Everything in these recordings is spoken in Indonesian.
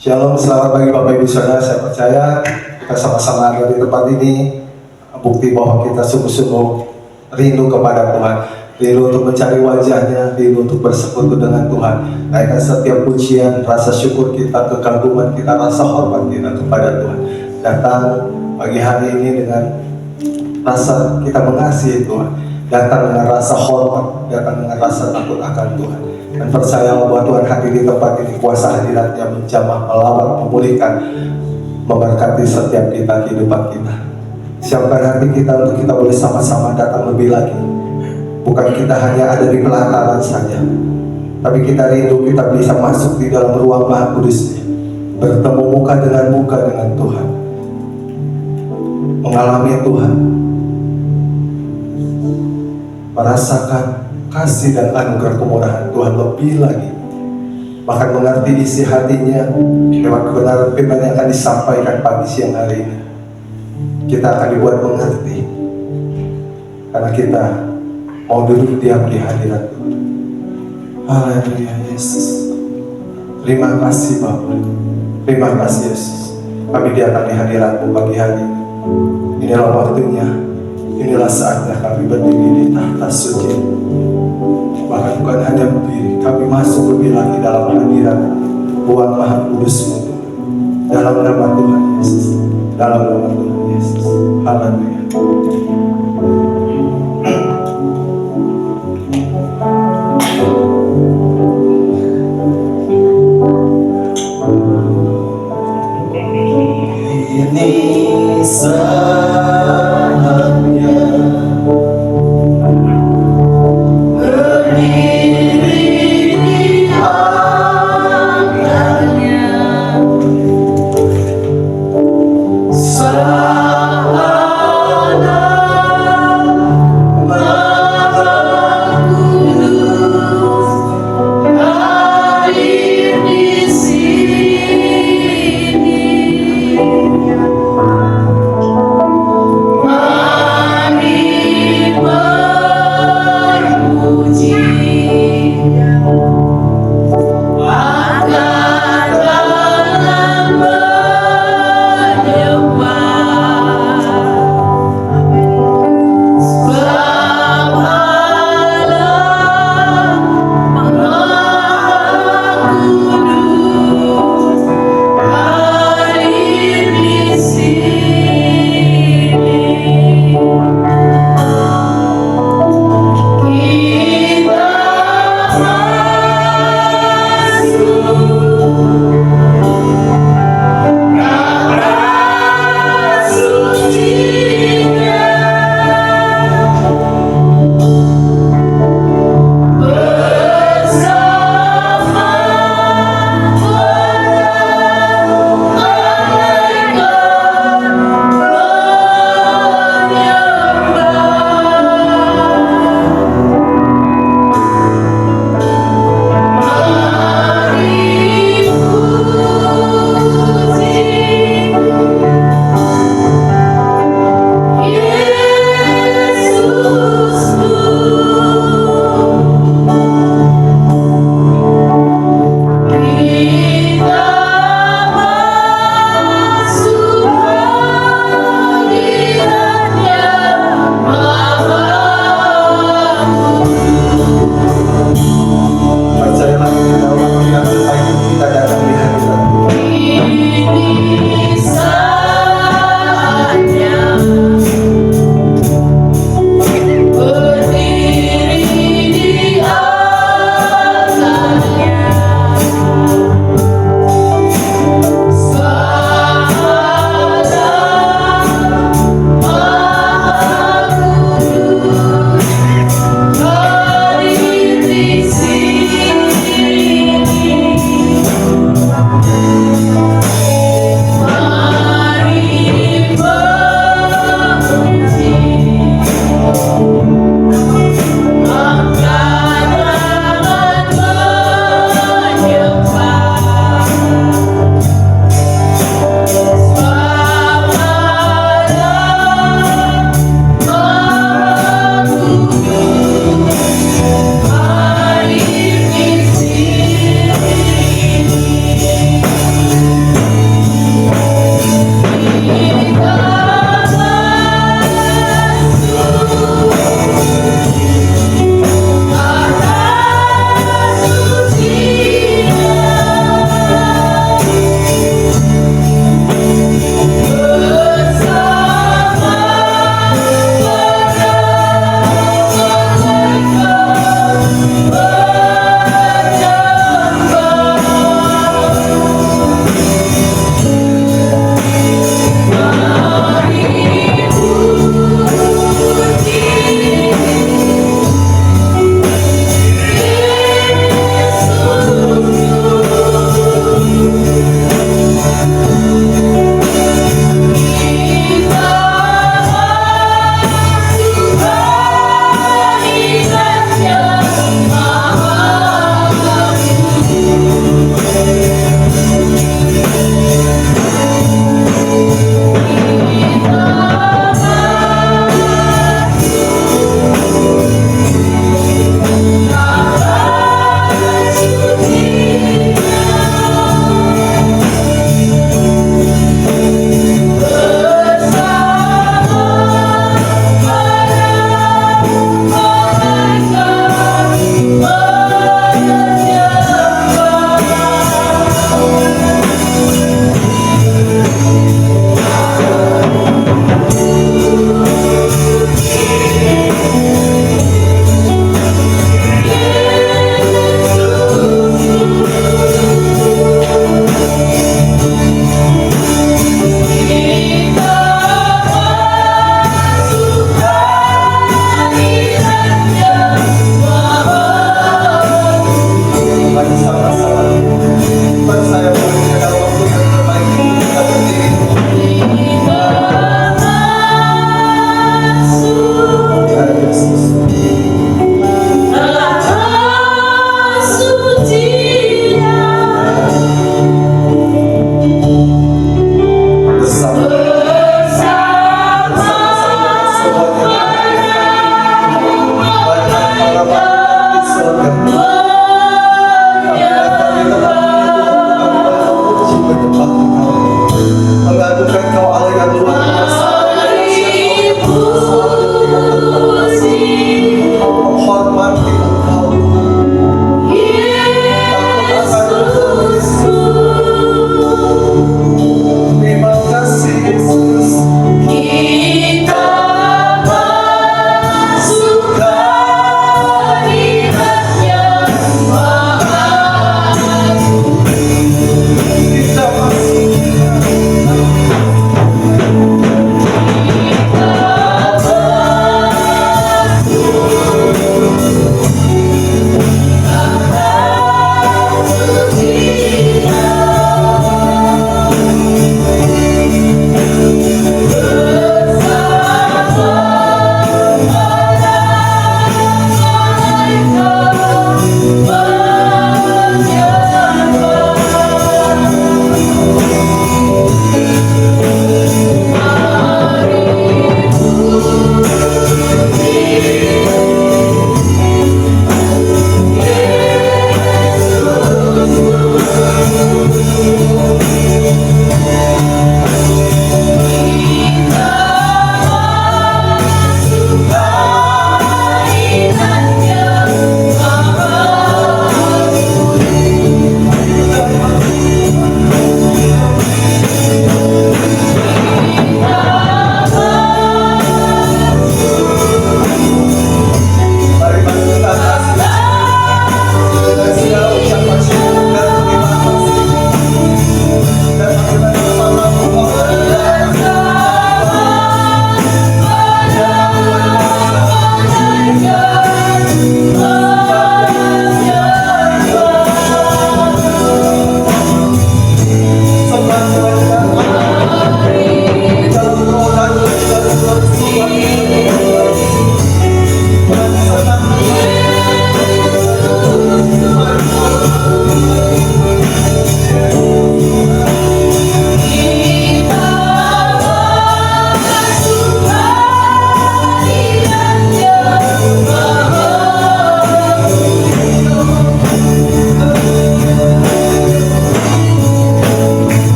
Shalom, selamat pagi Bapak Ibu Saudara. Saya percaya kita sama-sama ada di tempat ini, bukti bahwa kita sungguh-sungguh rindu kepada Tuhan, rindu untuk mencari wajahnya, rindu untuk bersekutu dengan Tuhan. Naikkan setiap pujian, rasa syukur kita, kekaguman kita, rasa hormat kita kepada Tuhan. Datang pagi hari ini dengan rasa kita mengasihi Tuhan, datang dengan rasa hormat, datang dengan rasa takut akan Tuhan, dan percaya bahwa Tuhan hadir di tempat ini. Kuasa hadiratnya menjamah, melawat, memulihkan, memberkati setiap kita, kehidupan kita. Siapkan hati kita untuk kita boleh sama-sama datang lebih lagi. Bukan kita hanya ada di pelataran saja, tapi kita rindu kita bisa masuk di dalam ruang Maha Kudus, bertemu muka dengan Tuhan, mengalami Tuhan, merasakan kasih dan anugerah kemurahan Tuhan lebih lagi, bahkan mengerti isi hatinya lewat kebenaran firman yang akan disampaikan pagi siang hari ini. Kita akan dibuat mengerti karena kita mau duduk diam di hadirat Tuhan. Haleluya Yesus. Terima kasih Bapa, terima kasih Yesus. Kami datang di hadirat-Mu pagi hari ini. Inilah waktunya, inilah saatnya kami berdiri di tahta suci. Bahkan bukan hanya berdiri, kami masuk lebih lagi dalam hadirat ruang Maha Kudus-Mu, dalam nama Tuhan Yesus, dalam nama Tuhan Yesus. Haleluya. Ini saatnya berdiri di hadirat-Nya, saatnya menyembah Engkau. Mengadukan Kau Allah yang luar biasa. Menghormati Engkau. Terima kasih Yesus. Kita masuk kalimatnya Maha Kita masuk.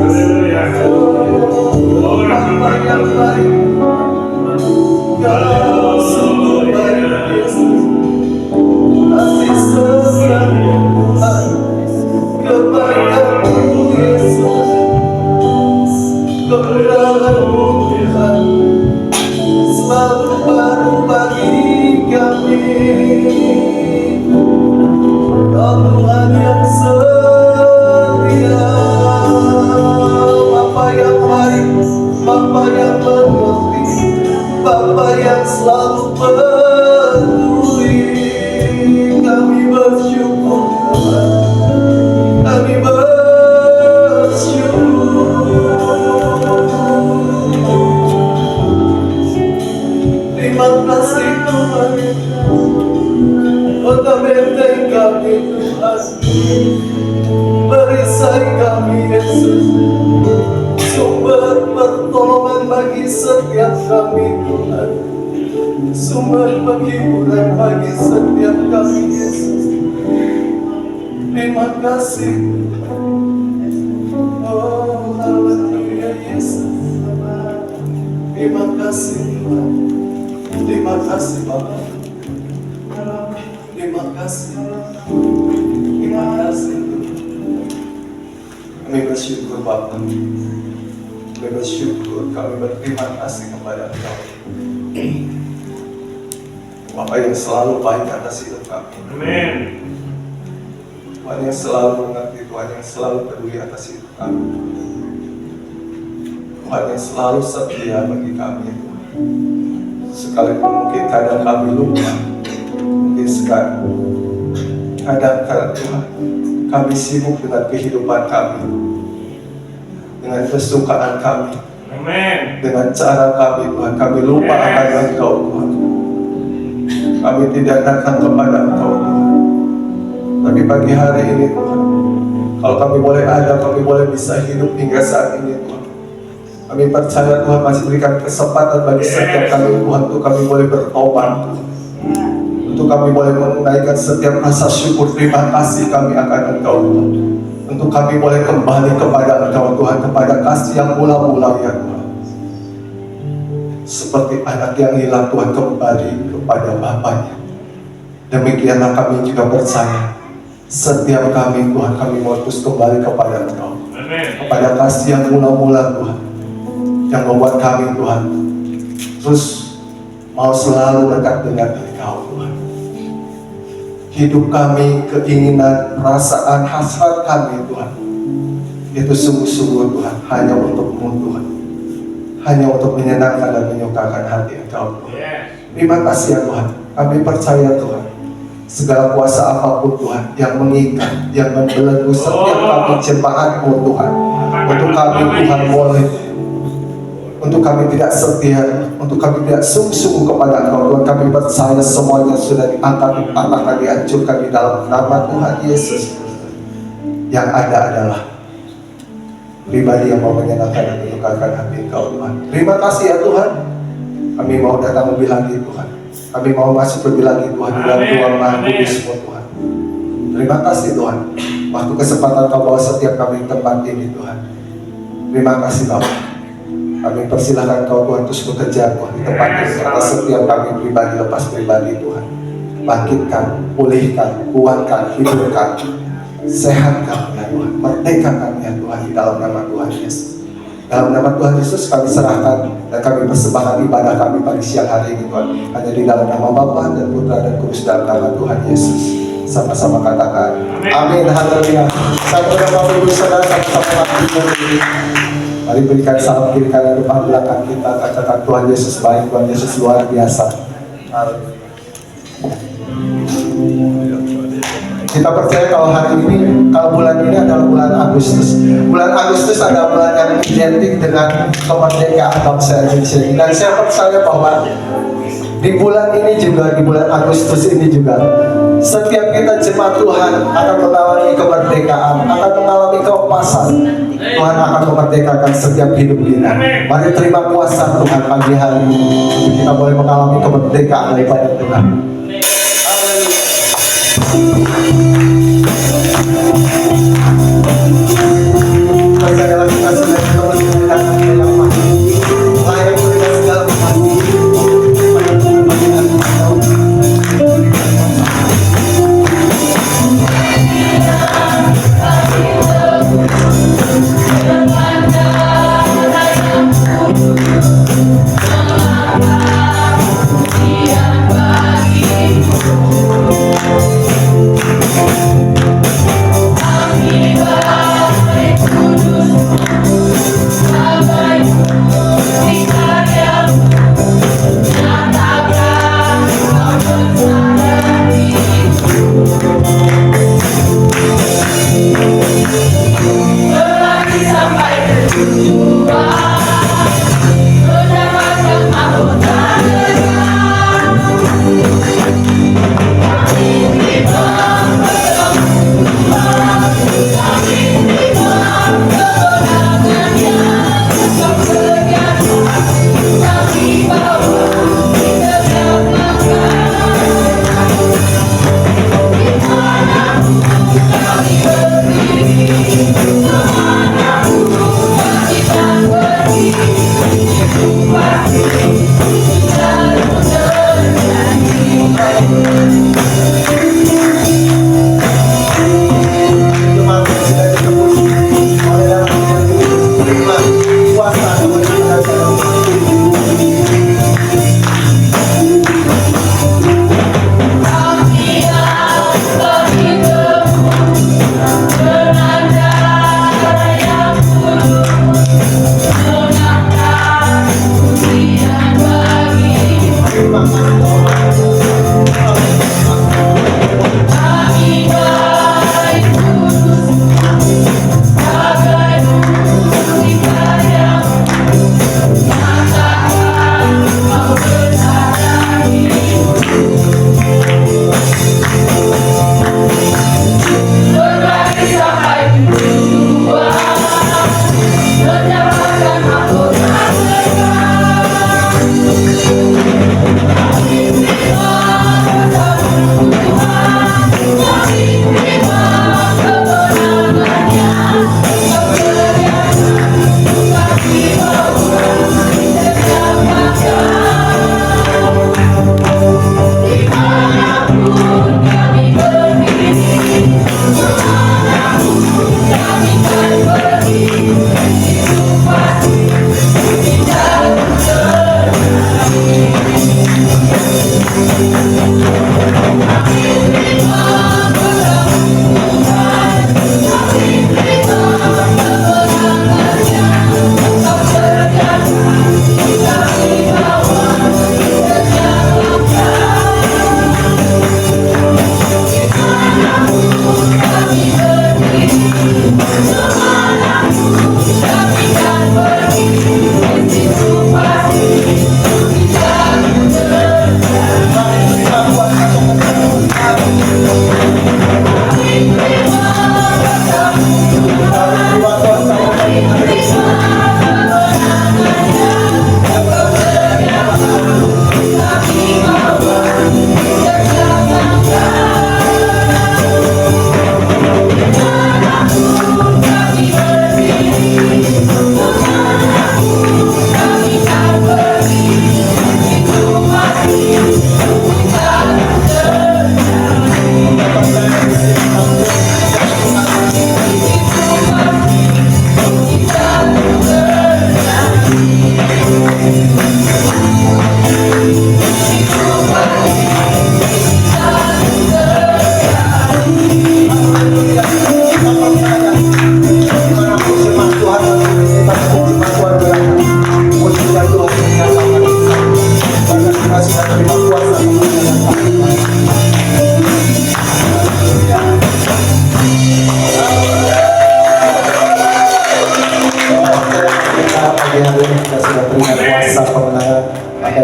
Haleluya. Oh, Bapa yang baik, Kau sungguh baik, Yesus. Kasih sesama Tuhan, kebaikan-Mu, Yesus. Kemuliaan-Mu, Tuhan, selalu baru bagi kami. Kau Tuhan yang setia, Bapa yang baik, Bapa yang mengerti, Bapa yang selalu peduli. Kami bersyukur Tuhan, kami bersyukur. Terima kasih Tuhan, untuk benteng kami Tuhan, perisai kami Yesus, sumber pertolongan bagi setiap kami Tuhan, sumber penghiburan bagi setiap kami Yesus. Terima kasih. Oh haleluya Yesus. Terima kasih Tuhan. Terima kasih Bapa. Terima kasih. Terima kasih. Kami bersyukur Bapa. Kami bersyukur, kami berterima kasih kepada Engkau, Bapa yang selalu baik atas hidup kami. Amin. Tuhan yang selalu mengerti, Tuhan yang selalu peduli atas hidup kami, Tuhan yang selalu setia bagi kami. Sekalipun mungkin kadang kami lupa, mungkin kadang Tuhan kami sibuk dengan kehidupan kami, dengan kesukaan kami, Amin. dengan cara kami Tuhan, kami lupa akan Engkau Tuhan. Kami tidak datang kepada Engkau Tuhan. Tapi pagi hari ini Tuhan, kalau kami boleh ada, kami boleh bisa hidup hingga saat ini Tuhan. Kami percaya Tuhan masih berikan kesempatan bagi setiap kami Tuhan, untuk kami boleh bertobat Tuhan. Untuk kami boleh menaikkan setiap rasa syukur terima kasih kami akan Engkau Tuhan. Untuk kami boleh kembali kepada Engkau Tuhan, kepada kasih yang mula-mula ya Tuhan. Seperti anak yang hilang Tuhan kembali kepada Bapaknya. Demikianlah kami juga percaya, setiap kami Tuhan, kami mau terus kembali kepada Engkau. Amin. Kepada kasih yang mula-mula Tuhan, yang membuat kami Tuhan terus mau selalu dekat dengan Engkau Tuhan. Hidup kami, keinginan, perasaan, hasrat kami Tuhan, itu sungguh-sungguh Tuhan hanya untuk-Mu Tuhan, hanya untuk menyenangkan dan menyukakan hati Engkau Tuhan. Terima kasih ya Tuhan, kami percaya Tuhan, segala kuasa apapun Tuhan yang mengikat, yang membelenggu setiap kami jemaat-Mu Tuhan, untuk kami Tuhan boleh, untuk kami tidak setia, untuk kami tidak sungguh-sungguh kepada Engkau Tuhan. Kami percaya semuanya sudah diangkat, dipatahkan, dihancurkan di dalam nama Tuhan Yesus. Yang ada adalah pribadi yang mau menyenangkan dan menyukakan hati Engkau Tuhan. Terima kasih ya Tuhan, kami mau datang lebih lagi Tuhan, kami mau masuk lebih lagi Tuhan di dalam ruang Maha Kudus-Mu Tuhan. Terima kasih Tuhan, waktu kesempatan Kau bawa setiap kami di tempat ini Tuhan. Terima kasih Bapak. Kami persilahkan Kau Tuhan terus bekerja Tuhan di tempat ini atas setiap kami pribadi lepas pribadi Tuhan. Bangkitkan, pulihkan, kuatkan, hidupkan, sehatkan ya Tuhan, merdekakan ya Tuhan di dalam nama Tuhan Yesus. Dalam nama Tuhan Yesus kami serahkan dan kami persembahkan ibadah kami pada siang hari ini Tuhan, hanya di dalam nama Bapa dan Putra dan Kudus dalam nama Tuhan Yesus. Sama-sama katakan amin, haleluya. Saya Bapak Ibu Saudara sama-sama berdiri. Mari berikan salam kiri kanan depan belakang kita, katakan Tuhan Yesus baik, Tuhan Yesus luar biasa. Haleluya. Kita percaya kalau hari ini, kalau bulan ini adalah bulan Agustus. Bulan Agustus adalah bulan yang identik dengan kemerdekaan bangsa Indonesia. Dan saya percaya bahwa di bulan ini juga, di bulan Agustus ini juga, setiap kita jemaat Tuhan akan mengalami kemerdekaan, akan mengalami keempasan. Tuhan akan memerdekakan setiap hidup kita. Mari terima kuasa Tuhan pagi hari ini. Kita boleh mengalami kemerdekaan daripada Tuhan. Haleluya. Percayalah kita sudah terus mendatangkan yang maha. Layak berikan segala hormat pada Tuhan bagi Engkau.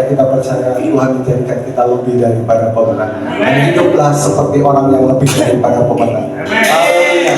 kita percaya Tuhan menjadikan kita lebih daripada pemenang. Dan hiduplah seperti orang yang lebih daripada pemenang. Haleluya.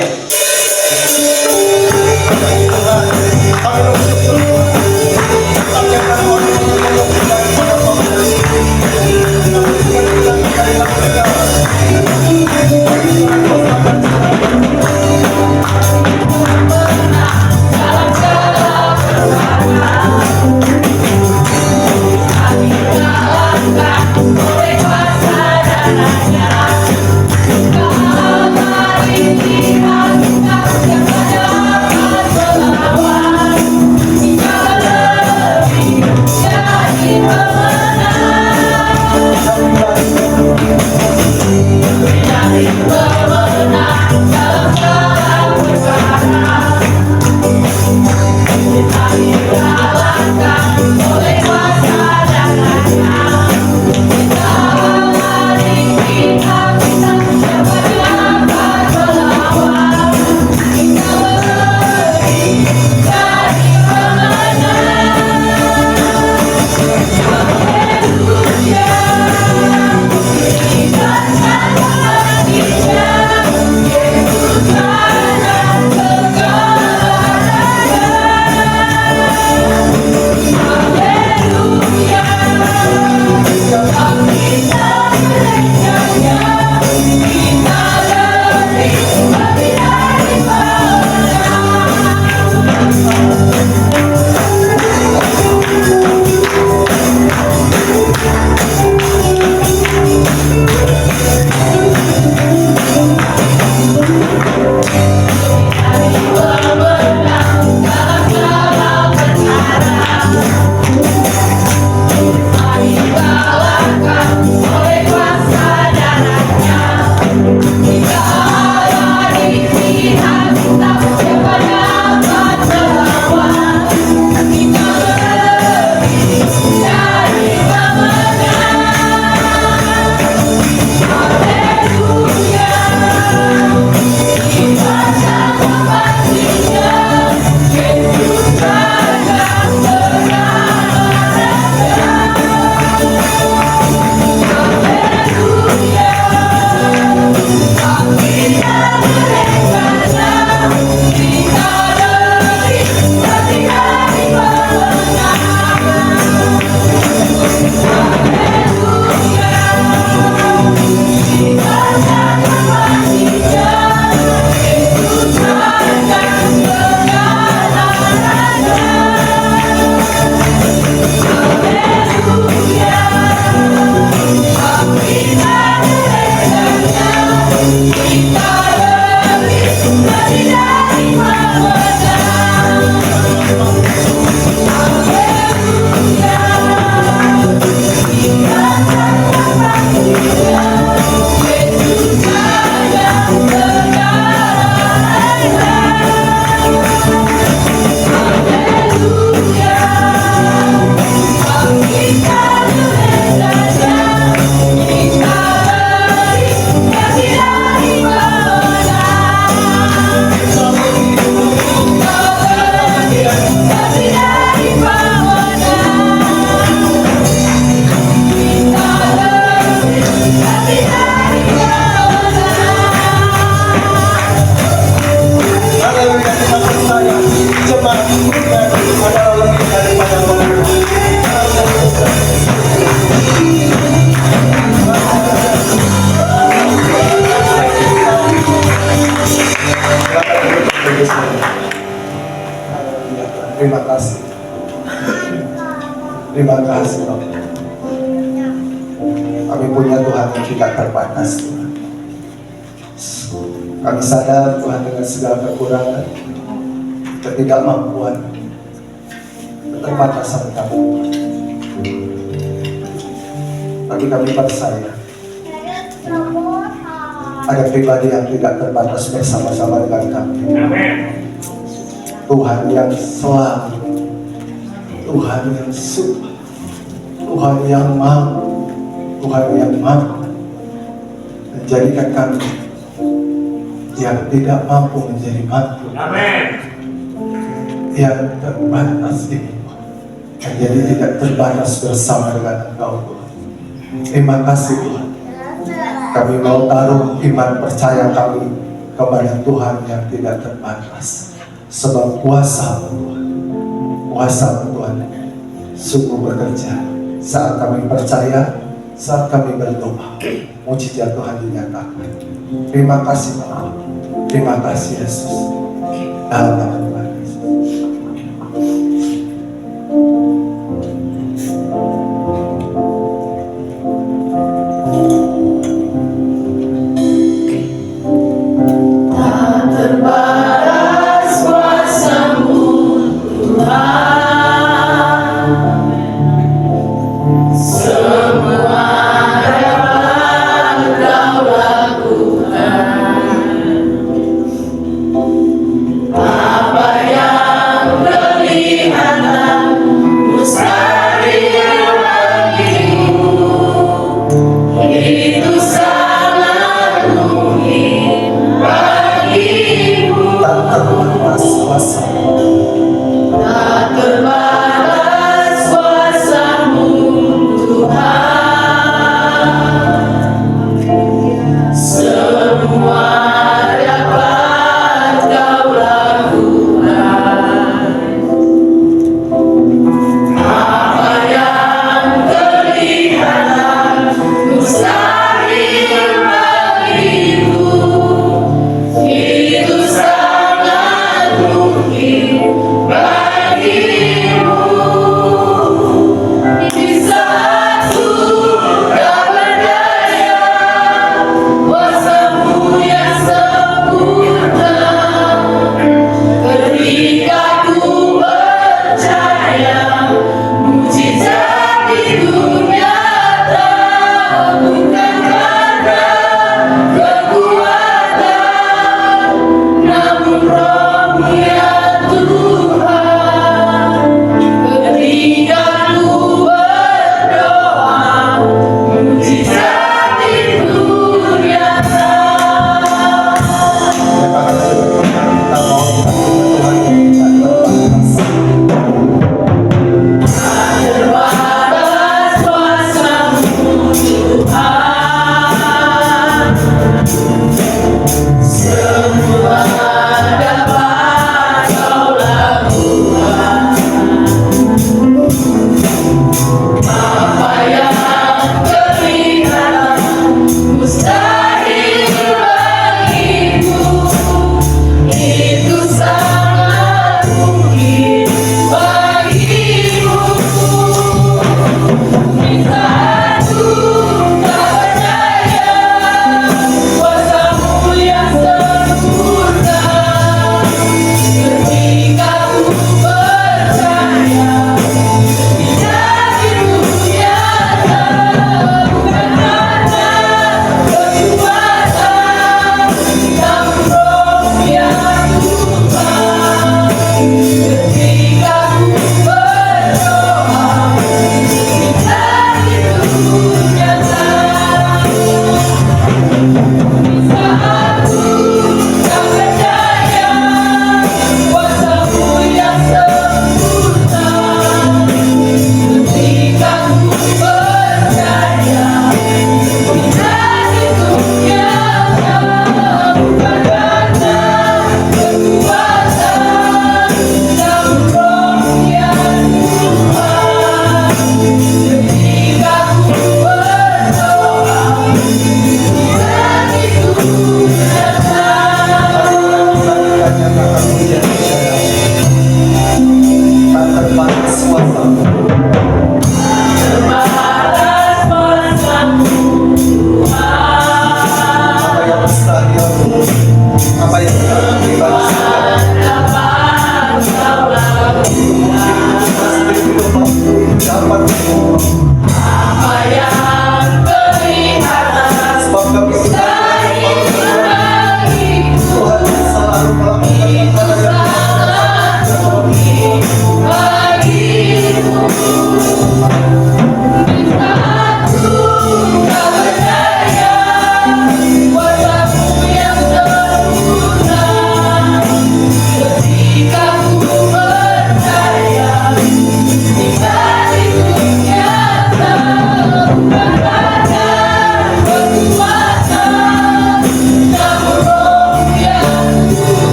Terima kasih. Terima kasih Bapak. Kami punya Tuhan yang tidak terbatas, Tuhan. Kami sadar Tuhan dengan segala kekurangan, ketidakmampuan, keterbatasan kami. Tapi kami percaya ada pribadi yang tidak terbatas bersama-sama dengan kami. Amin. Tuhan yang selalu, Tuhan yang super, Tuhan yang mampu, Tuhan yang mampu menjadikan kami yang tidak mampu menjadi mampu, Amin. yang terbatas ini menjadi tidak terbatas bersama dengan Engkau, Tuhan. Terima kasih Tuhan. Kami mau taruh iman percaya kami kepada Tuhan yang tidak terbatas. Sebab kuasa Tuhan sungguh bekerja saat kami percaya, saat kami berdoa, mujizat Tuhan dinyatakan. Terima kasih Bapak, terima kasih Yesus. Dalam nama Tuhan Yesus. Tak terbatas kuasa-Mu Tuhan, semua dapat Kau lakukan. Apa yang kelihatan mustahil bagimu, itu sangat mungkin bagimu. Tak terbatas kuasa, Tak terbatas kuasa-Mu Tuhan, semua dapat Kau lakukan. Apa yang kelihatan mustahil bagimu, itu sangat mungkin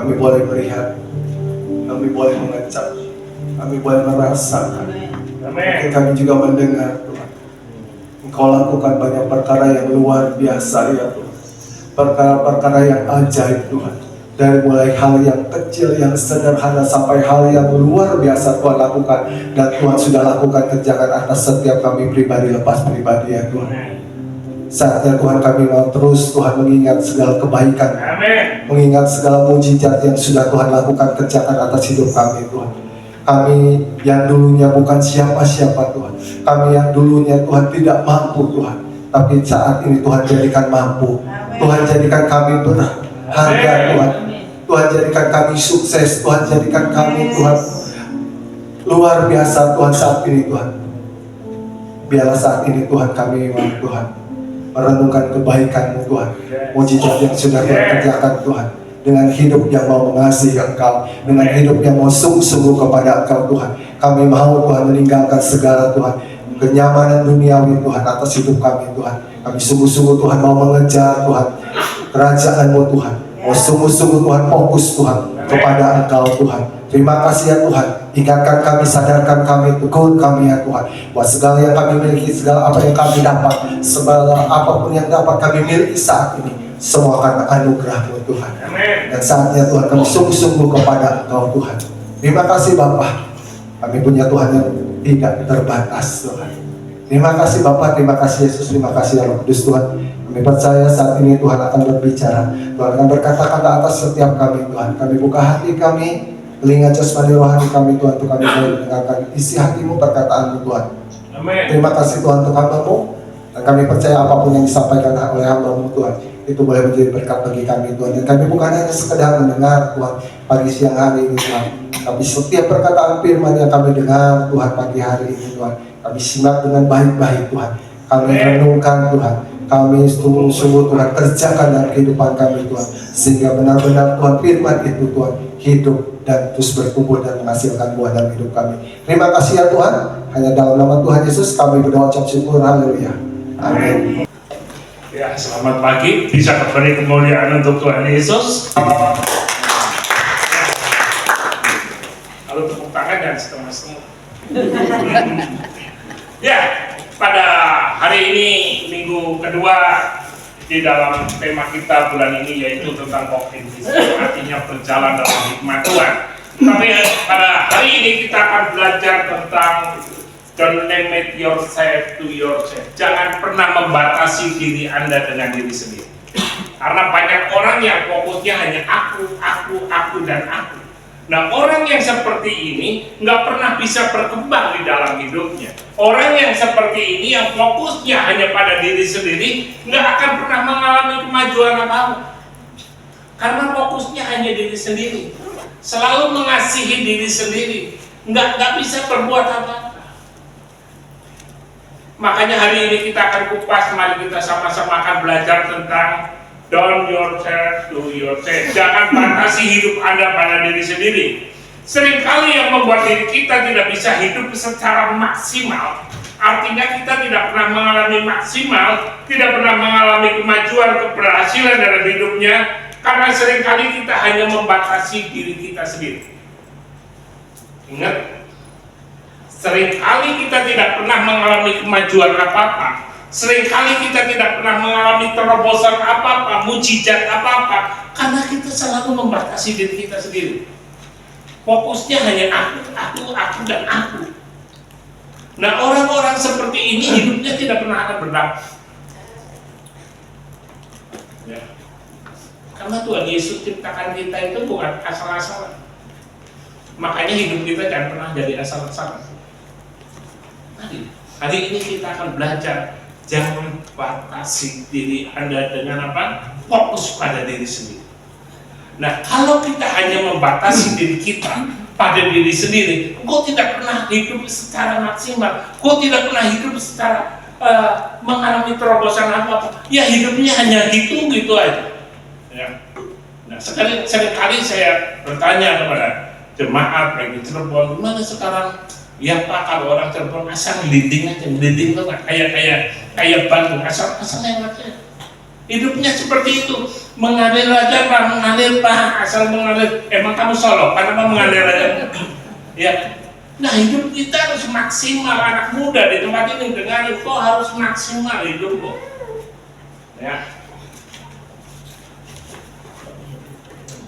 Kami boleh melihat, kami boleh mengecap, kami boleh merasakan. Mungkin kami juga mendengar Tuhan. Engkau lakukan banyak perkara yang luar biasa ya Tuhan. Perkara-perkara yang ajaib Tuhan. Dari mulai hal yang kecil, yang sederhana sampai hal yang luar biasa Tuhan lakukan. Dan Tuhan sudah lakukan kerjakan atas setiap kami pribadi lepas pribadi ya Tuhan. Saatnya Tuhan kami mau terus Tuhan mengingat segala kebaikan. Mengingat segala mujizat yang sudah Tuhan lakukan kerjakan atas hidup kami Tuhan. Kami yang dulunya bukan siapa-siapa Tuhan. Kami yang dulunya Tuhan tidak mampu Tuhan. Tapi saat ini Tuhan jadikan mampu. Tuhan jadikan kami berharga Tuhan. Tuhan jadikan kami sukses. Tuhan jadikan kami Tuhan luar biasa Tuhan saat ini Tuhan. Biarlah saat ini Tuhan kami Tuhan merenungkan kebaikan-Mu Tuhan. Mujizat yang sudah Tuhan kerjakan Tuhan. Dengan hidup yang mau mengasihi Engkau. Dengan hidup yang mau sungguh-sungguh kepada Engkau Tuhan. Kami mau Tuhan meninggalkan segala Tuhan kenyamanan duniawi Tuhan atas hidup kami Tuhan. Kami sungguh-sungguh Tuhan mau mengejar Tuhan kerajaan-Mu Tuhan. Mau sungguh-sungguh Tuhan fokus Tuhan kepada Engkau Tuhan. Terima kasih ya Tuhan. Ingatkan kami, sadarkan kami, tegur kami ya Tuhan. Bahwa segala yang kami miliki, segala apa yang kami dapat, segala apapun yang dapat kami miliki saat ini, semua karena anugerah-Mu Tuhan. Dan saatnya Tuhan kami sungguh-sungguh kepada Engkau Tuhan. Terima kasih Bapa. Kami punya Tuhan yang tidak terbatas Tuhan. Terima kasih Bapa, terima kasih Yesus, terima kasih ya Roh Kudus Tuhan. Kami percaya saat ini Tuhan akan berbicara. Tuhan akan berkata-kata atas setiap kami Tuhan. Kami buka hati kami, telinga jasmani rohani kami Tuhan, untuk kami boleh mendengarkan isi hati-Mu, perkataan-Mu Tuhan. Amin. Terima kasih Tuhan untuk hamba-Mu. Dan kami percaya apapun yang disampaikan oleh hamba-Mu Tuhan, itu boleh menjadi berkat bagi kami Tuhan. Dan kami bukan hanya sekedar mendengar Tuhan pagi siang hari ini Tuhan, tapi setiap perkataan firman yang kami dengar Tuhan pagi hari ini Tuhan, kami simak dengan baik-baik Tuhan. Kami renungkan Tuhan. Kami sungguh-sungguh Tuhan kerjakan dalam kehidupan kami Tuhan. Sehingga benar-benar Tuhan firman itu Tuhan hidup dan terus bertumbuh dan menghasilkan buah dalam hidup kami. Terima kasih ya Tuhan. Hanya dalam nama Tuhan Yesus kami berdoa ucap syukur. Haleluya. Amin. Ya, selamat pagi. Bisa beri kemuliaan untuk Tuhan Yesus. Kalau tepuk tangan dan setengah-setengah. Ya, pada hari ini minggu kedua di dalam tema kita bulan ini, yaitu tentang walking with Jesus, artinya berjalan dalam hikmat Tuhan. Tapi pada hari ini kita akan belajar tentang don't limit yourself to yourself. Jangan pernah membatasi diri Anda dengan diri sendiri. Karena banyak orang yang fokusnya hanya aku, dan aku. Nah, orang yang seperti ini nggak pernah bisa berkembang di dalam hidupnya. Orang yang seperti ini yang fokusnya hanya pada diri sendiri nggak akan pernah mengalami kemajuan apa-apa. Karena fokusnya hanya diri sendiri, selalu mengasihi diri sendiri, nggak bisa berbuat apa-apa. Makanya hari ini kita akan kupas, mari kita sama-sama akan belajar tentang don't yourself to yourself. Jangan batasi hidup Anda pada diri sendiri. Seringkali yang membuat diri kita tidak bisa hidup secara maksimal, artinya kita tidak pernah mengalami maksimal, tidak pernah mengalami kemajuan, keberhasilan dalam hidupnya, karena seringkali kita hanya membatasi diri kita sendiri. Ingat, seringkali kita tidak pernah mengalami kemajuan apa-apa. Seringkali kita tidak pernah mengalami terobosan apa-apa, mujizat apa-apa, karena kita selalu membatasi diri kita sendiri. Fokusnya hanya aku, dan aku. Nah, orang-orang seperti ini hidupnya tidak pernah akan berdampak. Ya. Karena Tuhan Yesus ciptakan kita itu bukan asal-asalan. Makanya hidup kita jangan pernah jadi asal-asalan. Hari ini kita akan belajar. Jangan batasi diri Anda dengan apa? Fokus pada diri sendiri. Nah, kalau kita hanya membatasi diri kita pada diri sendiri, kok tidak pernah hidup secara maksimal, kok tidak pernah hidup secara mengalami terobosan apa-apa, ya hidupnya hanya gitu aja. Ya. Nah, seringkali saya bertanya kepada jemaat baik di Cirebon, gimana sekarang? Ya Pak, kalau orang Cirebon asal gliding aja, gliding tuh kayak Bandung, asal lewat aja. Hidupnya seperti itu, mengalir aja Pak, mengalir Pak, asal mengalir. Emang kamu solok, kenapa mengalir aja? Ya. Nah hidup kita harus maksimal, anak muda di tempat ini dengarin, kok harus maksimal hidup kok. Ya.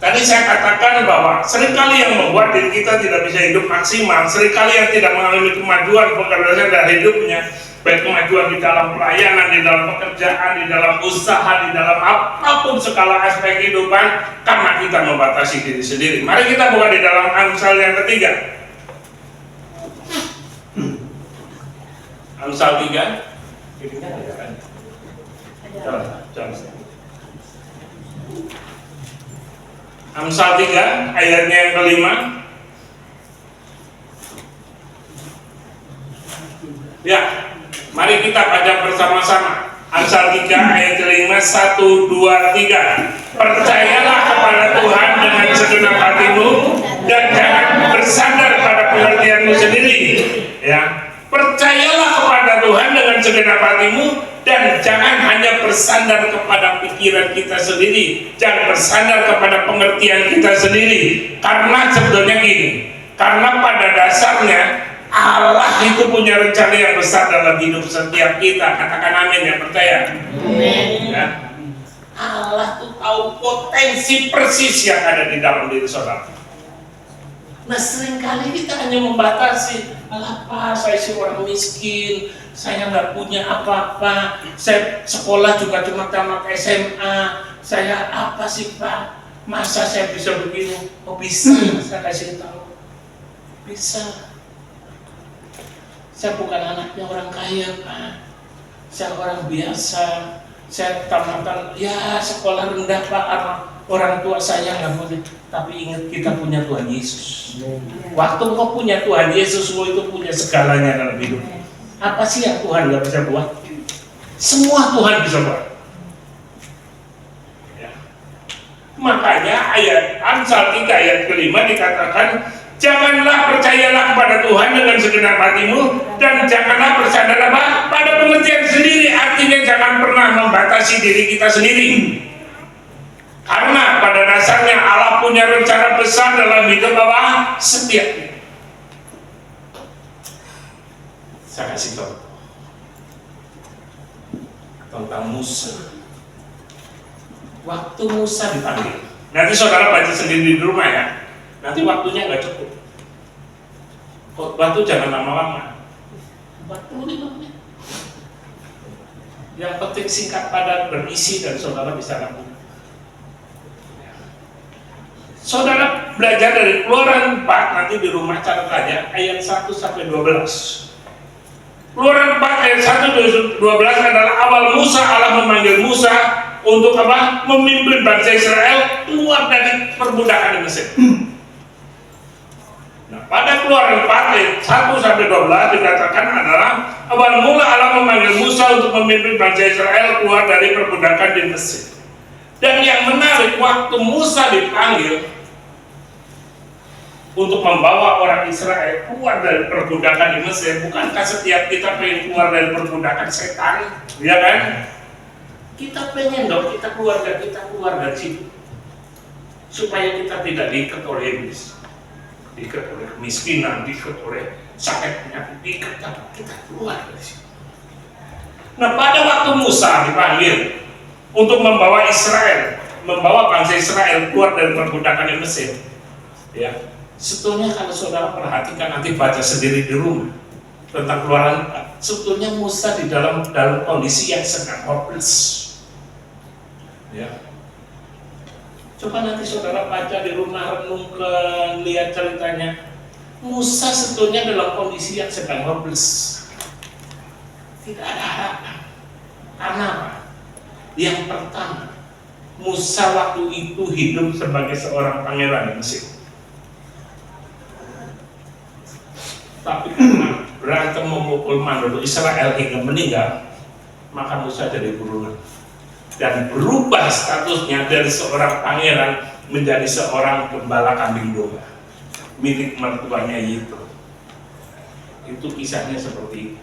Tadi saya katakan bahwa seringkali yang membuat diri kita tidak bisa hidup maksimal, seringkali yang tidak mengalami kemajuan pekerjaan dalam hidupnya, baik kemajuan di dalam pelayanan, di dalam pekerjaan, di dalam usaha, di dalam apapun skala aspek kehidupan, karena kita membatasi diri sendiri. Mari kita buka di dalam Amsal yang ketiga. Amsal 3. Amsal 3 ayatnya yang kelima. Ya, mari kita baca bersama-sama. Amsal 3 ayat kelima, 1, 2, 3. Percayalah kepada Tuhan dengan segenap hatimu dan jangan bersandar pada pengertianmu sendiri. Ya, percayalah kepada Tuhan dengan segenap hatimu dan jangan hanya bersandar kepada pikiran kita sendiri, jangan bersandar kepada pengertian kita sendiri. Karena sebetulnya gini, karena pada dasarnya Allah itu punya rencana yang besar dalam hidup setiap kita. Katakan amin yang percaya. Amin. Ya. Allah tuh tahu potensi persis yang ada di dalam diri saudara. Nah seringkali kita hanya membatasi, alah Pak, saya sih orang miskin, saya nggak punya apa-apa, saya sekolah juga cuma tamat SMA, saya apa sih Pak, masa saya bisa begini? Oh bisa, saya kasih tahu, bisa. Saya bukan anaknya orang kaya Pak, saya orang biasa, saya tamatan ya sekolah rendah Pak, orang tua saya nggak boleh. Tapi ingat kita punya Tuhan Yesus. Waktu kau punya Tuhan Yesus, kau itu punya segalanya dalam hidup. Apa sih yang Tuhan nggak bisa buat? Semua Tuhan bisa buat. Ya. Makanya ayat Amsal 3 ayat kelima dikatakan, janganlah percayalah kepada Tuhan dengan segenap hatimu dan janganlah bersandar pada pengertian sendiri. Artinya jangan pernah membatasi diri kita sendiri. Karena pada dasarnya Allah punya rencana besar dalam hidup apa? Setiap. Saya kasih tahu tentang Musa. Waktu Musa dipanggil, nanti saudara baca sendiri di rumah ya. Nanti waktunya nggak cukup. Khotbah itu jangan lama-lama. 45 menit. Yang penting singkat padat berisi dan saudara bisa lakukan. Saudara belajar dari Keluaran 4, nanti di rumah catat aja ayat 1 sampai 12. Keluaran 4 ayat 1 12 adalah awal Musa, Allah memanggil Musa untuk apa? Memimpin bangsa Israel keluar dari perbudakan di Mesir. Nah, pada Keluaran 4 ayat 1 sampai 12 dikatakan adalah awal mula Allah memanggil Musa untuk memimpin bangsa Israel keluar dari perbudakan di Mesir. Dan yang menarik, waktu Musa dipanggil untuk membawa orang Israel keluar dari perbudakan di Mesir, bukankah setiap kita pengen keluar dari perbudakan setan, ya kan? Kita pengen dong, kita keluarga kita keluar dari situ, supaya kita tidak diikat oleh iblis, diikat oleh kemiskinan, diikat oleh sakit penyakit, diikat, kita keluar dari situ. Nah, pada waktu Musa dipanggil untuk membawa Israel, membawa bangsa Israel keluar dari perbudakan di Mesir, ya. Sebetulnya kalau saudara perhatikan, nanti baca sendiri di rumah tentang Keluaran, sebetulnya Musa di dalam kondisi yang sangat hopeless. Ya. Coba nanti saudara baca di rumah, renungkan, lihat ceritanya. Musa sebetulnya dalam kondisi yang sedang hopeless. Tidak ada harapan. Karena apa? Yang pertama, Musa waktu itu hidup sebagai seorang pangeran di Mesir. Tapi karena berantem memukul mandor Israel hingga meninggal, maka Musa jadi buruan dan berubah statusnya dari seorang pangeran menjadi seorang gembala kambing domba milik mertuanya Yitro. Itu kisahnya seperti itu.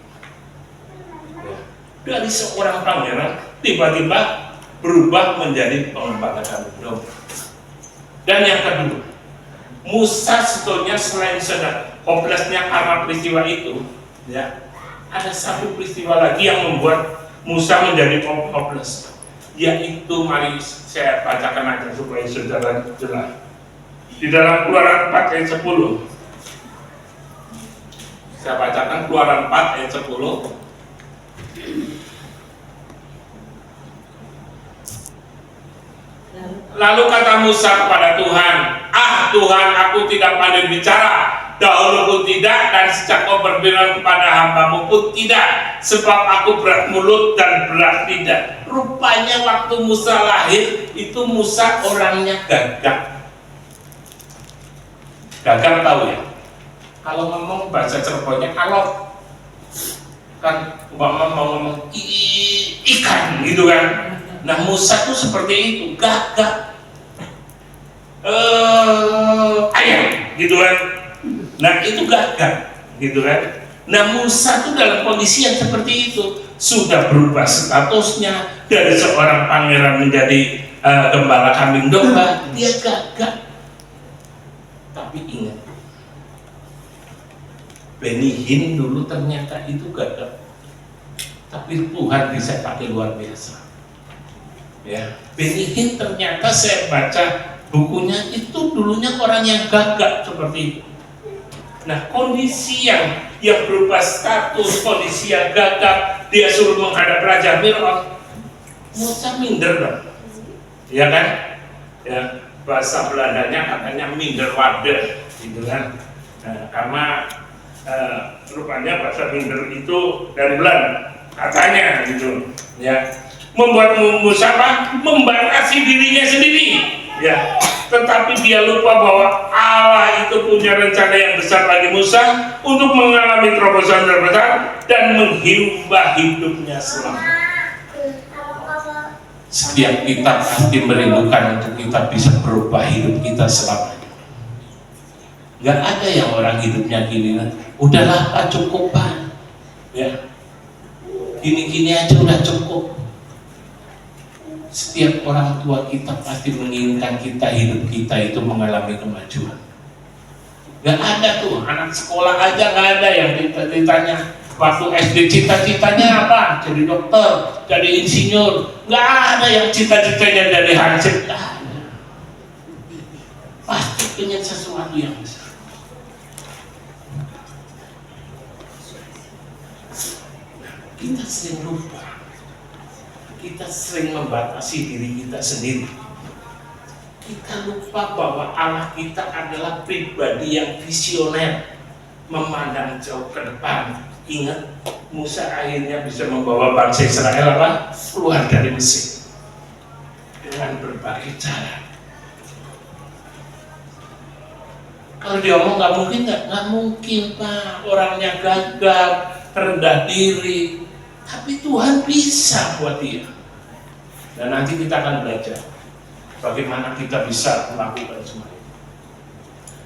Dari seorang pangeran tiba-tiba berubah menjadi pengembala kambing domba. Dan yang kedua, Musa sebetulnya selain sedang hopelessnya karena peristiwa itu, ya, ada satu peristiwa lagi yang membuat Musa menjadi hopeless, yaitu mari saya bacakan aja supaya saudara jelas. Di dalam Keluaran 4 ayat 10, saya bacakan Keluaran 4 ayat 10. Lalu kata Musa kepada Tuhan, "Ah Tuhan, aku tidak pandai bicara, dahulu pun tidak, dan sejak kau berfirman kepada hambamu pun tidak, sebab aku berat mulut dan berat lidah." Rupanya waktu Musa lahir, itu Musa orangnya gagap. Gagap tahu ya? Kalau ngomong bahasa Cirebonnya kalau kan umpama mau ngomong ikan gitu kan. Nah Musa tuh seperti itu, gagap, ayam gitu kan. Nah itu gagap gitu kan. Nah Musa tuh dalam kondisi yang seperti itu, sudah berubah statusnya dari seorang pangeran menjadi gembala kambing domba. Dia gagap. Tapi ingat, Benny Hinn dulu ternyata itu gagap, tapi Tuhan bisa pakai luar biasa. Ya, Benny Hinn ternyata saya baca bukunya itu dulunya orang yang gagap seperti itu. Nah, kondisi yang berubah status, kondisi yang gagap, dia suruh menghadap Raja Firaun, Musa minder dong, ya kan? Ya, bahasa Belandanya katanya minder wadah, gitu kan? Nah, karena rupanya bahasa minder itu dari Belanda, katanya gitu, ya. Membuat Musa membatasi dirinya sendiri, ya. Tetapi dia lupa bahwa Allah itu punya rencana yang besar bagi Musa untuk mengalami terobosan terbesar dan menghibah hidupnya selama. Setiap kita pasti merindukan untuk kita bisa berubah hidup kita selamanya. Gak ada yang orang hidupnya gini, udahlah Pak, cukup Pak, ya. Gini-gini aja udah cukup. Setiap orang tua kita pasti menginginkan hidup kita itu mengalami kemajuan. Gak ada tuh anak sekolah aja gak ada yang ditanya waktu SD cita-citanya apa? Jadi dokter, jadi insinyur. Gak ada yang cita-citanya jadi hansip. Gak ada. Pasti pengen sesuatu yang besar. Kita sering lupa. Kita sering membatasi diri kita sendiri. Kita lupa bahwa Allah kita adalah pribadi yang visioner, memandang jauh ke depan. Ingat, Musa akhirnya bisa membawa bangsa Israel apa? Keluar dari Mesir dengan berbagai cara. Kalau dia ngomong nggak mungkin, nggak mungkin Pak. Orangnya gagap, rendah diri. Tapi Tuhan bisa buat dia. Dan nanti kita akan belajar bagaimana kita bisa melakukan semua itu.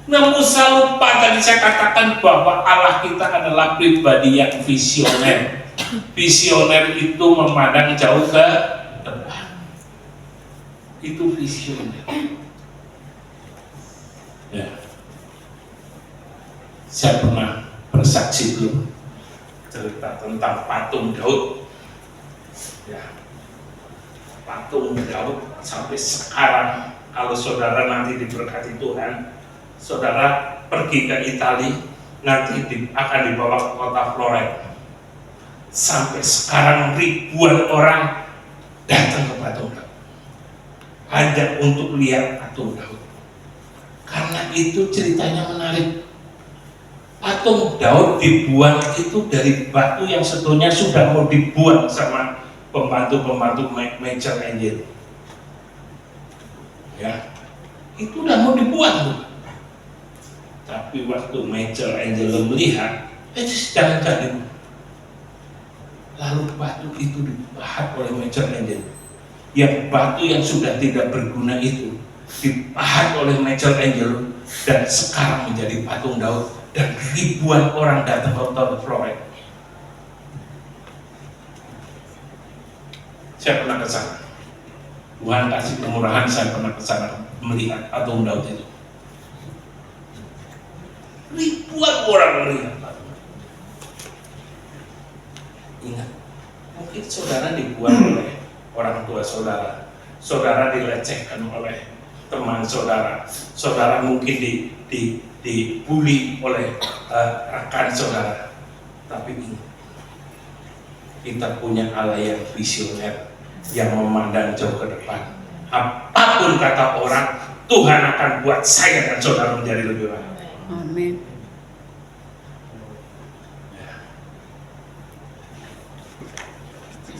Nah Musa lupa tadi saya katakan bahwa Allah kita adalah pribadi yang visioner. Visioner itu memandang jauh ke depan. Itu visioner. Ya. Saya pernah bersaksi dulu cerita tentang patung Daud, ya, patung Daud sampai sekarang. Kalau saudara nanti diberkati Tuhan, saudara pergi ke Italia, nanti akan dibawa ke kota Florence. Sampai sekarang ribuan orang datang ke patung Daud hanya untuk lihat patung Daud, karena itu ceritanya menarik. Patung Daud dibuang itu dari batu yang sebetulnya sudah mau dibuang sama pembantu-pembantu Michelangelo. Ya, itu udah mau dibuang tuh. Tapi waktu Michelangelo melihat, jangan jadi. Lalu batu itu dipahat oleh Michelangelo. Yang batu yang sudah tidak berguna itu dipahat oleh Michelangelo dan sekarang menjadi patung Daud. Dan ribuan orang datang ke kota Florence. Saya pernah ke sana. Tuhan kasih kemurahan, saya pernah kesana melihat patung Daud itu. Ribuan orang melihat patung. Ingat, mungkin saudara dibuat oleh orang tua saudara, saudara dilecehkan oleh teman saudara, saudara mungkin dibully oleh rekan saudara. Tapi ingat, kita punya Allah yang visioner, yang memandang jauh ke depan. Apapun kata orang, Tuhan akan buat saya dan saudara menjadi lebih baik. Amin. Ya.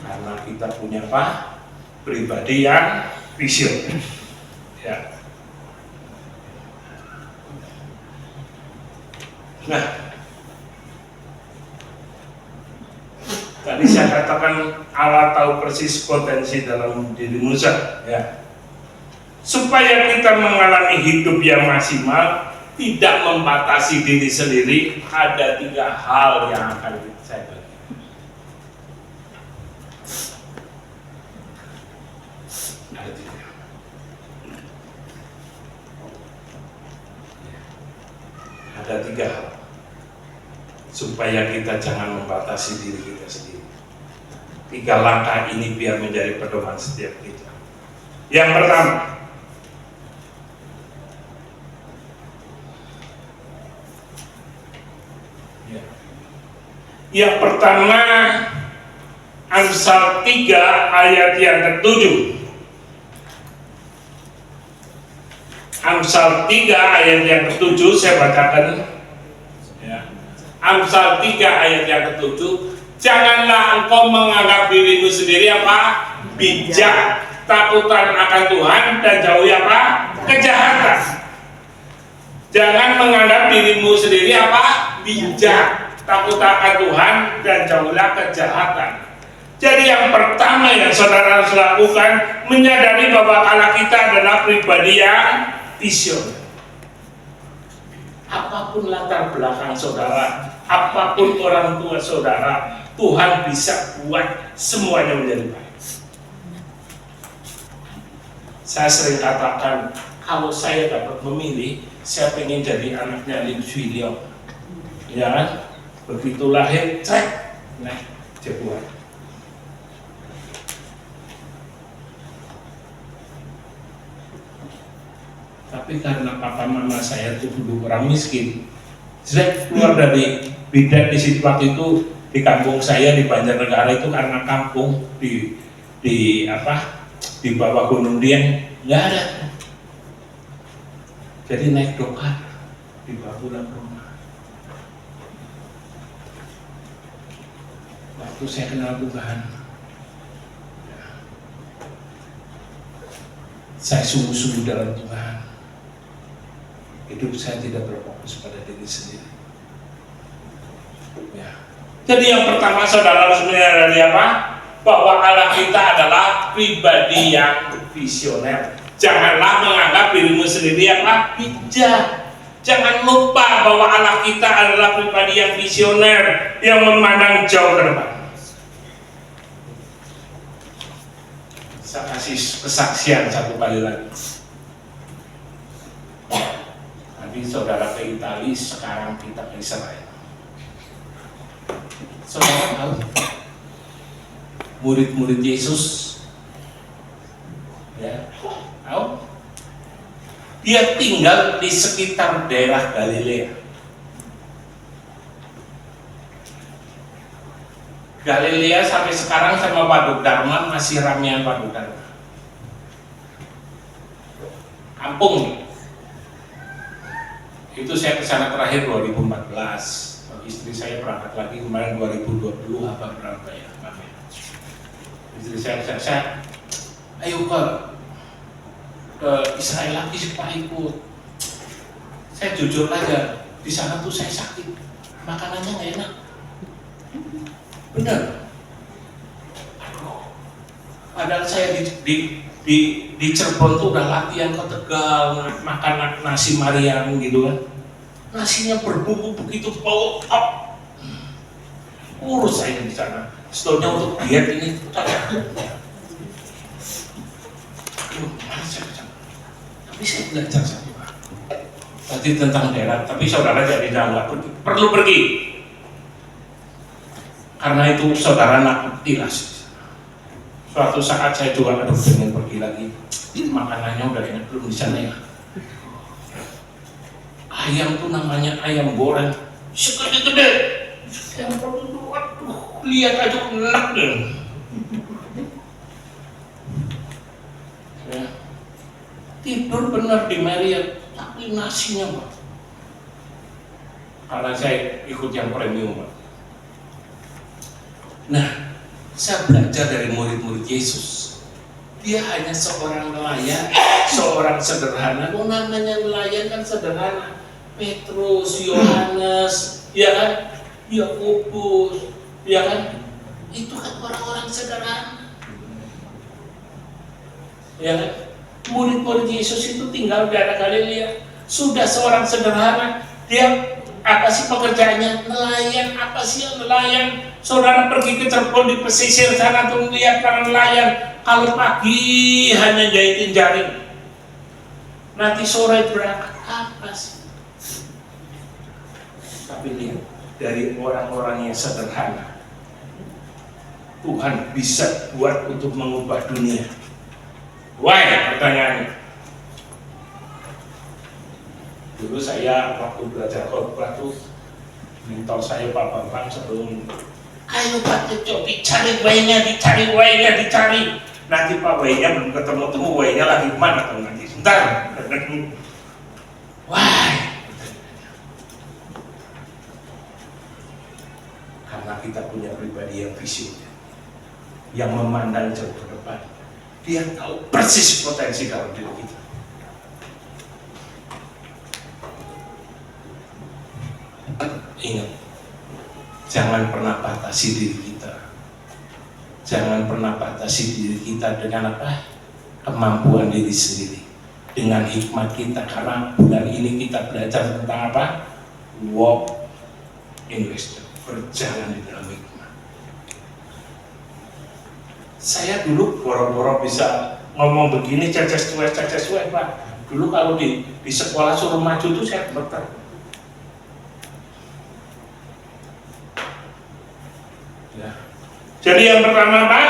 Karena kita punya apa? Pribadi yang visioner. Ya. Nah, tadi saya katakan Allah tahu persis potensi dalam diri Musa, ya. Supaya kita mengalami hidup yang maksimal, tidak membatasi diri sendiri, ada 3 hal yang akan saya bagi. Ada 3. Ada 3 hal supaya kita jangan membatasi diri kita sendiri. 3 langkah ini biar menjadi pedoman setiap kita. Yang pertama, Amsal 3 ayat yang ke-7. Amsal 3 ayat yang ke-7 saya bacakan. Ya. Amsal 3 ayat yang ke-7. Janganlah engkau menganggap dirimu sendiri apa? Bijak, takutan akan Tuhan dan jauhi apa? Kejahatan. Jangan menganggap dirimu sendiri apa? Bijak, takut akan Tuhan dan jauhilah kejahatan. Jadi yang pertama yang saudara harus lakukan, menyadari bahwa Allah kita adalah pribadi yang visioner. Apapun latar belakang saudara, apapun orang tua saudara, Tuhan bisa buat semuanya menjadi baik. Saya sering katakan, kalau saya dapat memilih, saya pengen jadi anaknya Lim Swee Liong. Ya kan? Begitu lahir, cek, nah, jebuan. Tapi karena papa mama saya itu dulu orang miskin, saya keluar dari bidan di situ waktu itu di kampung saya di Banjarnegara itu karena kampung di bawah Gunung Dieng nggak ada, jadi naik dokar dibawa pulang ke rumah. Waktu saya kenal Tuhan, saya sungguh-sungguh dalam Tuhan. Hidup saya tidak berfokus pada diri sendiri. Ya. Jadi yang pertama saudara harus menyadari apa? Bahwa Allah kita adalah pribadi yang visioner. Janganlah menganggap dirimu sendiri apa? Bijak. Jangan lupa bahwa Allah kita adalah pribadi yang visioner, yang memandang jauh ke depan. Saya kasih kesaksian satu kali lagi. Tadi saudara ke Italia, sekarang kita ke Israel. Saudara tahu murid-murid Yesus, ya, tahu? Dia tinggal di sekitar daerah Galilea. Galilea sampai sekarang sama Waduk Dharma masih ramean Waduk Dharma. Kampung. Itu saya kesana terakhir 2014. Istri saya berangkat lagi kemarin 2020 apa berapa ya? Istri saya ayo ke Israel lagi supaya ikut. Saya jujur aja, di sana tuh saya sakit, makanannya nggak enak. Bener. Aduh. Padahal saya di Cirebon tuh udah latihan ke Tegal, makan nasi Mariam gitu kan. Nasinya berbumbu begitu bau up. Urus saya di sana. Sebetulnya untuk diet ini Tapi saya belajar satu hal. Tadi tentang daerah, tapi saudara jadi nggak perlu pergi. Karena itu saudara nak dilas. Suatu saat saya juga aduh pengen pergi lagi. Makanannya udah enak belum di sana ya. Ayam tuh namanya ayam goreng segede-gede. Yang perlu waduh lihat aja enak deh. Ya. Tidur benar di Marriott, tapi nasinya Pak. Karena saya ikut yang premium Pak. Nah, saya belajar dari murid-murid Yesus. Dia hanya seorang nelayan, seorang sederhana. Oh, namanya nelayan kan sederhana. Petrus, Yohanes, ya kan? Yakobus, ya kan? Itu kan orang-orang sederhana. Ya kan? Murid-murid Yesus itu tinggal di daerah Galilea, sudah seorang sederhana. Dia apa sih pekerjaannya? Nelayan. Apa sih yang nelayan? Saudara pergi ke Cirebon di pesisir sana tuh lihat para nelayan. Kalau pagi hanya jahitin jaring, nanti sore berangkat apa sih? Tapi lihat dari orang-orang yang sederhana, Tuhan bisa buat untuk mengubah dunia. Why? Pertanyaannya. Dulu saya waktu belajar khotbah tuh, mentor saya Pak Bambang sebelum, ayo Pak Tejo, dicari wainya. Nanti Pak wainya belum ketemu wainya lagi kemana atau nanti sebentar. Why? Karena kita punya pribadi yang visioner, yang memandang jauh ke depan. Dia tahu persis potensi dalam diri kita. Ingat, jangan pernah batasi diri kita. Jangan pernah batasi diri kita dengan apa? Kemampuan diri sendiri. Dengan hikmat kita, karena bulan ini kita belajar tentang apa? Walk in wisdom, berjalan di dalam hikmat. Saya dulu boro-boro bisa ngomong begini, caces cuek Pak. Dulu kalau di sekolah suruh maju tuh saya gemetar. Ya. Jadi yang pertama Pak,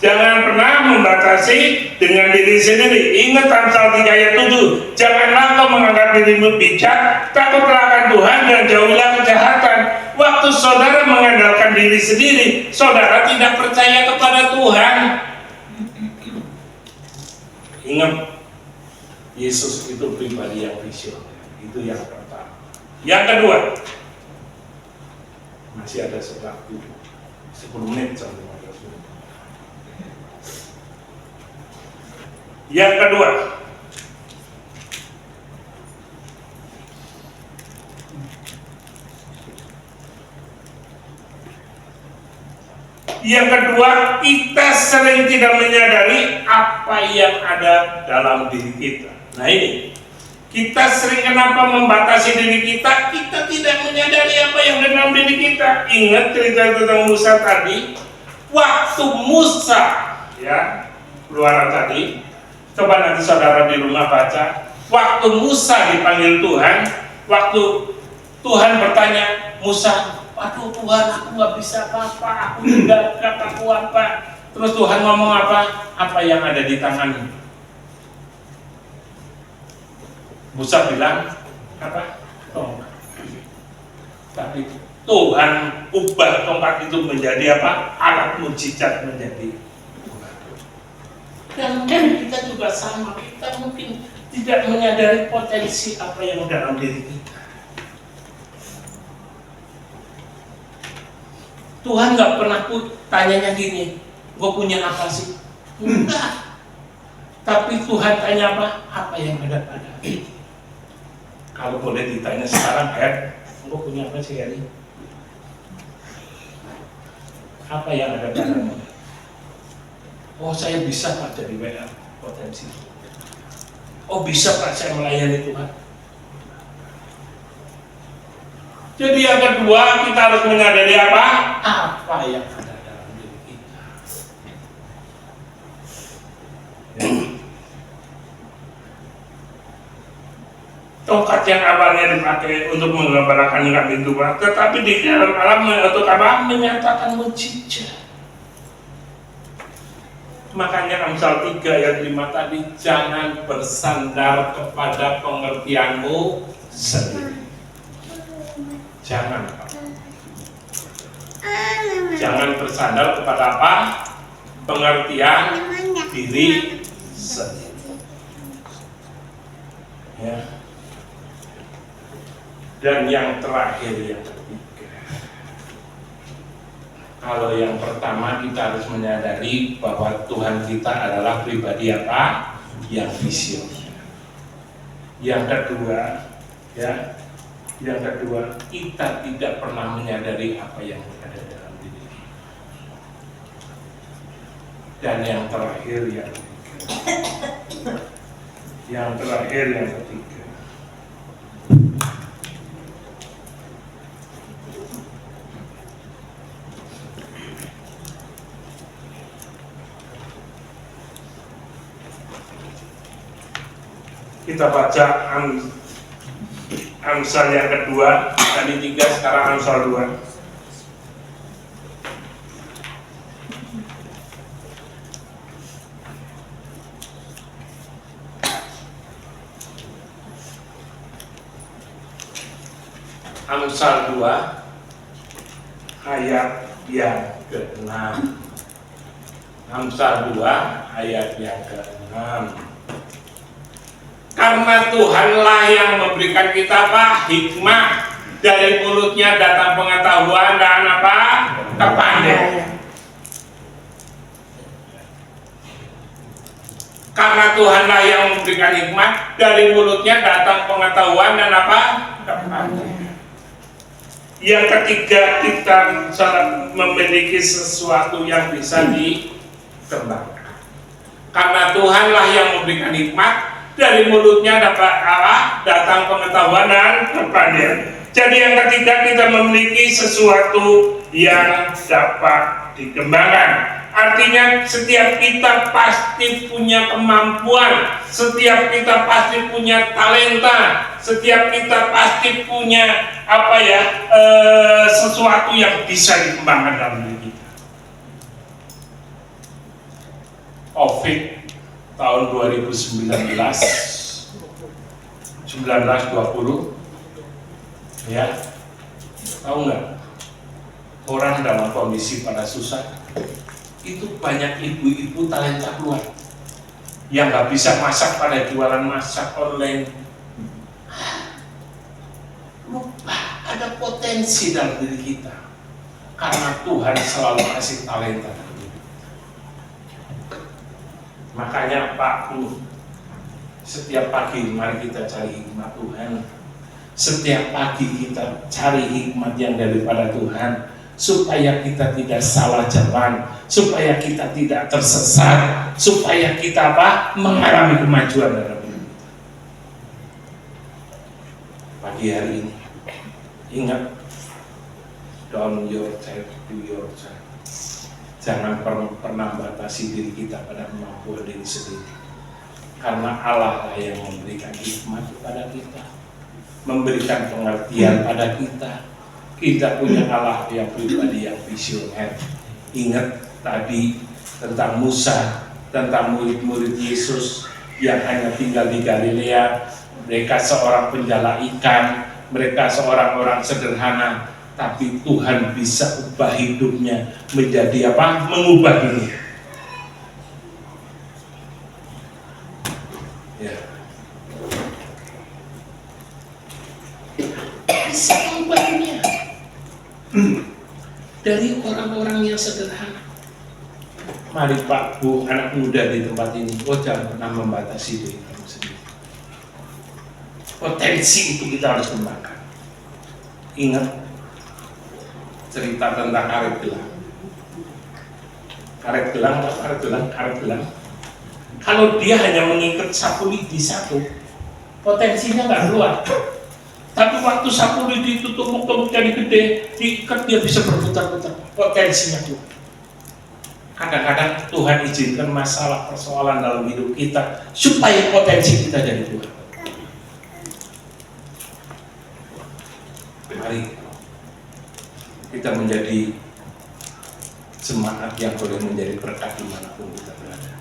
jangan pernah membatasi dengan diri sendiri. Ingat Amsal 3 ayat 7, janganlah kau menganggap dirimu bijak, takutlah akan Tuhan dan jauhilah kejahatan. Waktu saudara mengandalkan diri sendiri, saudara tidak percaya kepada Tuhan. Ingat, Yesus itu pribadi yang visioner. Itu yang pertama. Yang kedua, masih ada waktu 10 menit sampai 15 menit. Yang kedua, kita sering tidak menyadari apa yang ada dalam diri kita. Nah ini, kita sering kenapa membatasi diri kita? Kita tidak menyadari apa yang ada dalam diri kita. Ingat cerita tentang Musa tadi, waktu Musa, ya, keluaran tadi. Coba nanti saudara di rumah baca. Waktu Musa dipanggil Tuhan, waktu Tuhan bertanya, Musa, waduh Tuhan, aku nggak bisa apa-apa, aku tidak dapat apa. Terus Tuhan ngomong apa? Apa yang ada di tanganmu? Musa bilang, apa? Tongkat. Tapi Tuhan ubah tongkat itu menjadi apa? Alat mujizat menjadi. Dan kita juga sama, kita mungkin tidak menyadari potensi apa yang dalam diri kita. Tuhan nggak pernah tanyanya gini, gue punya apa sih? Enggak. Tapi Tuhan tanya apa? Apa yang ada pada diri. Kalau boleh ditanya sekarang, gue punya apa sih hari? Apa yang ada padamu? Oh, saya bisa Pak jadi WA potensi. Oh, bisa Pak saya melayani Tuhan. Jadi yang kedua, kita harus menyadari apa? Apa yang ada dalam diri kita. Tongkat yang awalnya dipakai untuk menggambarkan kambing domba, tetapi di dalam alam untuk apa? Menyatakan mujizat. Makanya Amsal 3 ayat 5 tadi, jangan bersandar kepada pengertianmu sendiri. Jangan bersandar kepada apa? Pengertian diri sendiri. Ya. Dan yang terakhir, yang ketiga, kalau yang pertama kita harus menyadari bahwa Tuhan kita adalah pribadi apa? Yang visioner. Yang kedua, ya, yang kedua, kita tidak pernah menyadari apa yang ada dalam diri kita. Dan yang terakhir, yang ketiga, kita baca Amsal yang kedua, tadi 3, sekarang Amsal 2. Amsal 2 ayat yang ke-6. Amsal 2 ayat yang ke-6. Karena Tuhanlah yang memberikan kita apa? Hikmah. Dari mulutnya datang pengetahuan dan apa? Kepandaian. Karena Tuhanlah yang memberikan hikmah, dari mulutnya datang pengetahuan dan apa? Kepandaian. Yang ketiga, kita memiliki sesuatu yang bisa dikembangkan. Karena Tuhanlah yang memberikan hikmah, dari mulutnya dapat apa? Datang pengetahuan dan kepandaian. Jadi yang ketiga, kita memiliki sesuatu yang dapat dikembangkan. Artinya setiap kita pasti punya kemampuan, setiap kita pasti punya talenta, setiap kita pasti punya apa ya, sesuatu yang bisa dikembangkan dalam diri kita. COVID tahun 2019 1920, ya, tahu nggak, orang dalam kondisi pada susah, itu banyak ibu-ibu talenta keluar yang nggak bisa masak pada jualan masak online. Lupa ada potensi dalam diri kita karena Tuhan selalu kasih talenta. Makanya Pak, setiap pagi mari kita cari hikmat Tuhan. Setiap pagi kita cari hikmat yang daripada Tuhan, supaya kita tidak salah jalan, supaya kita tidak tersesat, supaya kita apa? Mengalami kemajuan dalam hidup. Pagi hari ini, ingat, don't yourself to yourself. Jangan pernah batasi diri kita pada kemampuan diri sendiri. Karena Allah lah yang memberikan hikmat kepada kita, memberikan pengertian pada kita. Kita punya Allah yang pribadi yang visioner. Ingat tadi tentang Musa, tentang murid-murid Yesus yang hanya tinggal di Galilea. Mereka seorang penjala ikan, mereka seorang orang sederhana, tapi Tuhan bisa ubah hidupnya menjadi apa? Mengubah dunia. Ya. Bisa mengubah dunia dari orang-orang yang sederhana. Mari Pak, Bu, anak muda di tempat ini, jangan pernah membatasi diri kamu sendiri. Potensi itu kita harus kembangkan. Ingat cerita tentang karet gelang. Karet gelang. Kalau dia hanya mengikat satu lidi satu, potensinya nggak keluar. Tapi waktu satu lidi itu tumpuk jadi gede, diikat dia bisa berputar-putar. Potensinya keluar. Kadang-kadang Tuhan izinkan masalah persoalan dalam hidup kita supaya potensi kita jadi keluar. Mari kita menjadi jemaat yang boleh menjadi berkat dimanapun kita berada.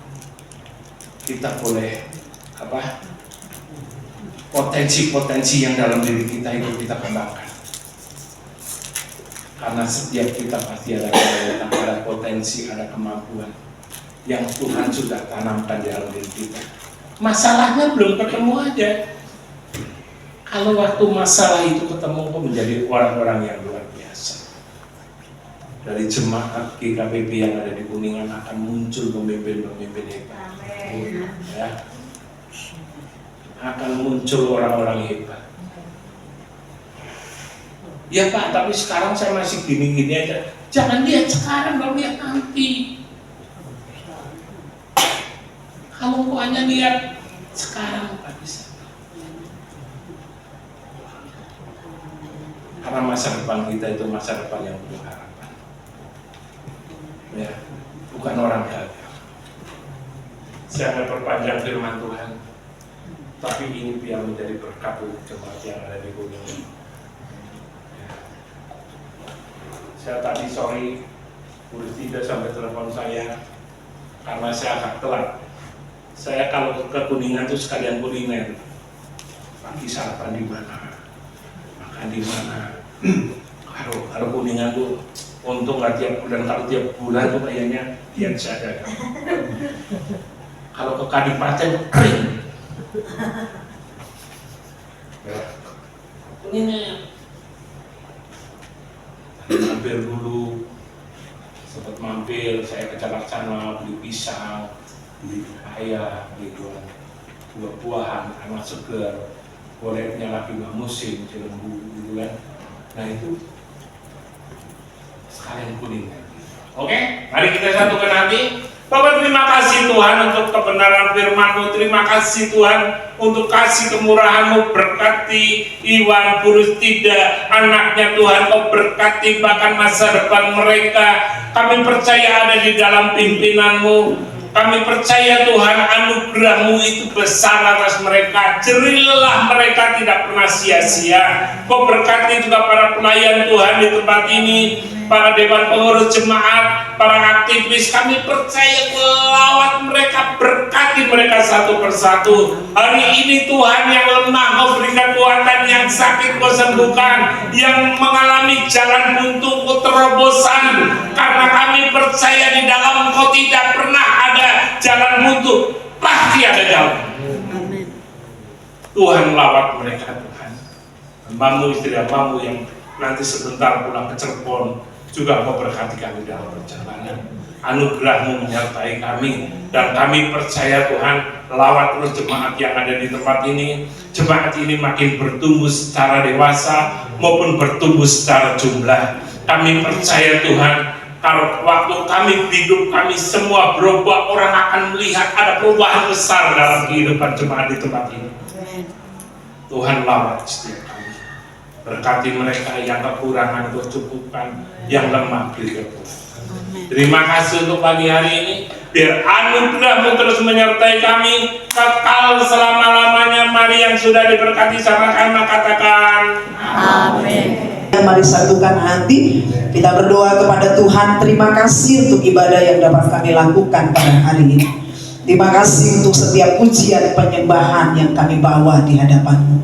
Kita boleh potensi-potensi yang dalam diri kita itu kita kembangkan. Karena setiap kita pasti ada potensi, ada kemampuan yang Tuhan sudah tanamkan di dalam diri kita. Masalahnya belum ketemu aja. Kalau waktu masalah itu ketemu, kok menjadi orang-orang yang luar biasa. Dari jemaat GKPB yang ada di Kuningan akan muncul pemimpin-pemimpin hebat. Ya. Akan muncul orang-orang hebat. Ya Pak, tapi sekarang saya masih gini-gini aja. Jangan lihat sekarang, baru lihat nanti. Kalau kau hanya lihat sekarang, nggak bisa. Karena masa depan kita itu masa depan yang penuh harapan. Ya, bukan orang gagal. Saya akan perpanjang firman Tuhan, tapi ini biar menjadi berkat untuk jemaat yang ada di Kuningan. Ya. Saya tadi sore, tidak sampai telepon saya karena saya agak telat. Saya kalau ke Kuningan itu sekalian kuliner. Pagi sarapan di mana, makan di mana. Kalau Kuningan tuh untung nggak tiap bulan, kalau tiap bulan tuh kayaknya dia ada. Kalau ke Kadipaten kering. Kuningan. Mampir dulu, sempat mampir, saya ke Calaksana beli pisang, beli ayam, beli buah-buahan, anak segar, bolehnya lagi nggak musim, Cilembu gitu kan. Nah itu sekalian Kuningan. Oke, mari kita satukan hati. Bapak, terima kasih Tuhan untuk kebenaran firman-Mu. Terima kasih Tuhan untuk kasih kemurahan-Mu. Berkati Iwan Purustida, anaknya Tuhan. Kau berkati bahkan masa depan mereka. Kami percaya ada di dalam pimpinan-Mu. Kami percaya Tuhan, anugerah-Mu itu besar atas mereka. Jerilah mereka tidak pernah sia-sia. Kau berkati juga para pelayan Tuhan di tempat ini, para dewan pengurus jemaat, para aktivis. Kami percaya melawat mereka, berkati mereka satu persatu. Hari ini Tuhan yang lemah Kau berikan kekuatan, yang sakit Kau sembuhkan, yang mengalami jalan buntu Kau terobosan. Karena kami percaya di dalam Kau tidak pernah ada jalan buntu, pasti ada jalan. Tuhan lawat mereka Tuhan. Hambamu, istri hambamu yang nanti sebentar pulang ke Cirebon, juga Kau berkati kami dalam perjalanan. Anugerah-Mu menyertai kami, dan kami percaya Tuhan, lawat terus jemaat yang ada di tempat ini. Jemaat ini makin bertumbuh secara dewasa maupun bertumbuh secara jumlah. Kami percaya Tuhan, kalau waktu kami hidup, kami semua berubah, orang akan melihat ada perubahan besar dalam kehidupan jemaat di tempat ini. Tuhan lawat setiap kami. Berkati mereka yang kekurangan Kau cukupkan, yang lemah beri kekuatan. Terima kasih untuk pagi hari ini. Biar anugerah-Mu terus menyertai kami kekal selama-lamanya. Mari yang sudah diberkati sama-sama katakan Amin. Mari satukan hati, kita berdoa kepada Tuhan. Terima kasih untuk ibadah yang dapat kami lakukan pada hari ini. Terima kasih untuk setiap pujian penyembahan yang kami bawa di hadapan-Mu.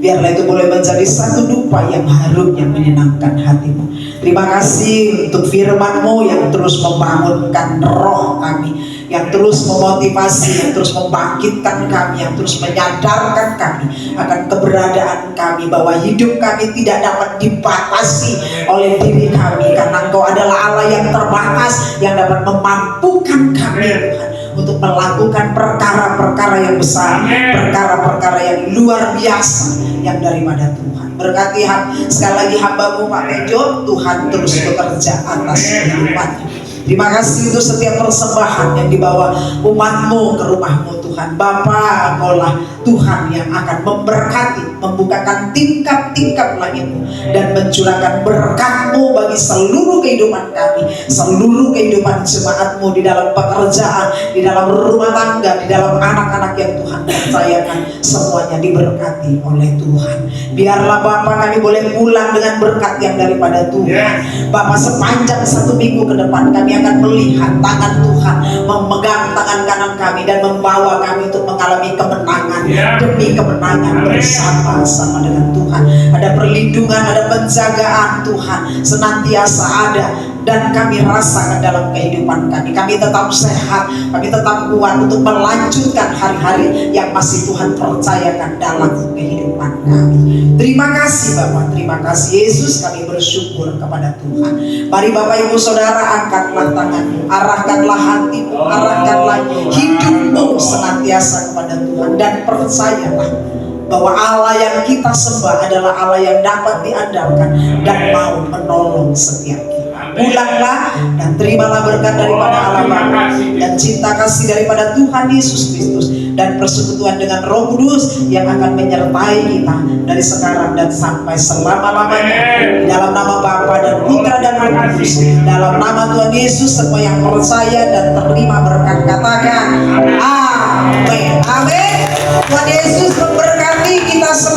Biarlah itu boleh menjadi satu dupa yang harum yang menyenangkan hati-Mu. Terima kasih untuk firman-Mu yang terus membangunkan roh kami, yang terus memotivasi, yang terus membangkitkan kami, yang terus menyadarkan kami akan keberadaan kami, bahwa hidup kami tidak dapat dibatasi oleh diri kami, karena Engkau adalah Allah yang terbatas, yang dapat memampukan kami Tuhan untuk melakukan perkara-perkara yang besar, perkara-perkara yang luar biasa yang daripada Tuhan. Berkati sekali lagi hamba-Mu Pak Tejo, Tuhan terus bekerja atas kehidupannya. Terima kasih untuk setiap persembahan yang dibawa umat-Mu ke rumah-Mu Tuhan. Bapa, Engkaulah Tuhan yang akan memberkati, membukakan tingkap-tingkap langitmu dan mencurahkan berkat-Mu bagi seluruh kehidupan kami, seluruh kehidupan jemaat-Mu di dalam pekerjaan, di dalam rumah tangga, di dalam anak-anak yang Tuhan percayakan, semuanya diberkati oleh Tuhan. Biarlah Bapa kami boleh pulang dengan berkat yang daripada Tuhan. Bapa, sepanjang 1 minggu ke depan kami akan melihat tangan Tuhan memegang tangan kanan kami dan membawa kami untuk mengalami kemenangan demi kemenangan bersama-sama dengan Tuhan. Ada perlindungan, ada penjagaan Tuhan senantiasa ada dan kami rasakan dalam kehidupan kami. Kami tetap sehat, kami tetap kuat untuk melanjutkan hari-hari yang masih Tuhan percayakan dalam kehidupan kami. Terima kasih Bapak, terima kasih Yesus, kami bersyukur kepada Tuhan. Mari Bapak Ibu Saudara, angkatlah tanganmu, arahkanlah hatimu, arahkanlah hidupmu senantiasa kepada Tuhan, dan percayalah bahwa Allah yang kita sembah adalah Allah yang dapat diandalkan dan mau menolong setiap kita. Pulanglah dan terimalah berkat daripada Allah Bapa dan cinta kasih daripada Tuhan Yesus Kristus dan persekutuan dengan Roh Kudus yang akan menyertai kita dari sekarang dan sampai selama-lamanya. Di dalam nama Bapa dan Putra dan Roh Kudus, dalam nama Tuhan Yesus, semua yang percaya dan terima berkat katakan amin. Amin. Tuhan Yesus memberkati kita semua.